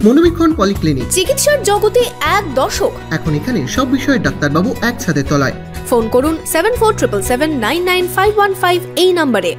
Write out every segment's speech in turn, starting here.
মনোবীক্ষণ polyclinic, চিকিৎসার জগতে এক দশক। এখন এখানে সব বিষয়ে ডাক্তারবাবু একসাথে তলায়। ফোন করুন 7477799515 এই নম্বরে।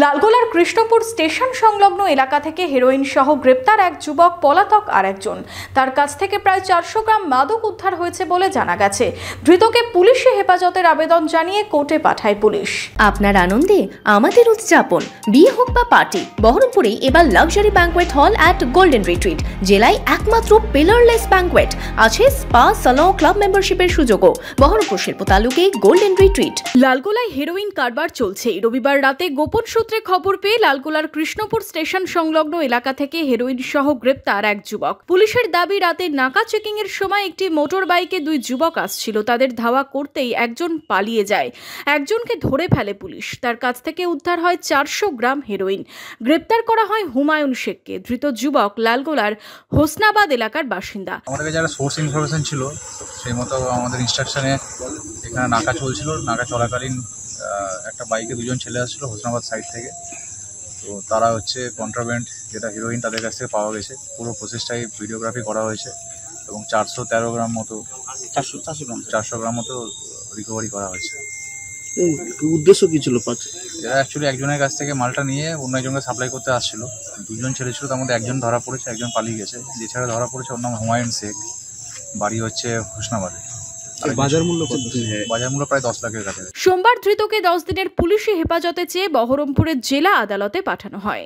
লালগোলার কৃষ্ণপুর স্টেশন সংলগ্ন এলাকা থেকে হেরোইন সহ গ্রেপ্তার এক যুবক, পলাতক আরেকজন। তার কাছ থেকে প্রায় 400 গ্রাম মাদক উদ্ধার হয়েছে বলে জানা গেছে। ধৃতকে পুলিশে হেফাজতের আবেদন জানিয়ে কোর্টে পাঠায় পুলিশ। আপনার আনন্দে আমাদের উদযাপন, বিয়ে হোক বা পার্টি, বহরমপুরে এবার luxury banquet hall at golden retreat. জেলায় একমাত্র পিলারলেস ব্যাঙ্কোয়েট, আছে স্পা, সালন, ক্লাব মেম্বারশিপের সুযোগও। বহরমপুর শিল্প তালুকে গোল্ডেন রিট্রিট। লালগোলায় হেরোইন কারবার চলছে। রবিবার রাতে গোপন সূত্রে খবর পেয়ে লালগোলার কৃষ্ণপুর স্টেশন সংলগ্ন এলাকা থেকে হেরোইন সহ গ্রেপ্তার এক যুবক। পুলিশের দাবি, রাতে নাকা চেকিং এর সময় একটি মোটর বাইকে দুই যুবক আসছিল। তাদের ধাওয়া করতেই একজন পালিয়ে যায়। একজনকে ধরে ফেলে পুলিশ। তার কাছ থেকে উদ্ধার হয় 400 গ্রাম হেরোইন। গ্রেপ্তার করা হয় হুমায়ুন শেখকে। ধৃত যুবক লালগোলার হোসনাবাদ এলাকার বাসিন্দা। আমাদের কাছে যারা সোর্স ইনফরমেশন ছিল, সেই মতো আমাদের ইনস্ট্রাকশনে এখানে নাকা চলছিল। নাকা চলাকালীন একটা বাইকে দুজন ছেলে আসছিল হোসনাবাদ সাইড থেকে। তো তারা কন্ট্রাব্যান্ড যেটা হিরোইন তাদের কাছ থেকে পাওয়া গেছে। পুরো প্রসেসটাই ভিডিওগ্রাফি করা হয়েছে এবং 413 গ্রাম মতো 400 গ্রাম মতো রিকভারি করা হয়েছে। উদ্দেশ্য কি ছিল? এরা অ্যাকচুয়ালি একজনের কাছ থেকে মালটা নিয়ে অন্য একজনকে সাপ্লাই করতে আসছিল। দুজন ছেলে ছিল, তার মধ্যে একজন ধরা পড়েছে, একজন পালিয়ে গেছে। যে ছেলে ধরা পড়েছে ওর নাম হুমায়ুন শেখ, বাড়ি হোসনাবাদে। বাজার মূল্য প্রায় 10 লাখের কাছে। সোমবার ধৃতকে 10 দিনের পুলিশি হেফাজতে চেয়ে বহরমপুরের জেলা আদালতে পাঠানো হয়।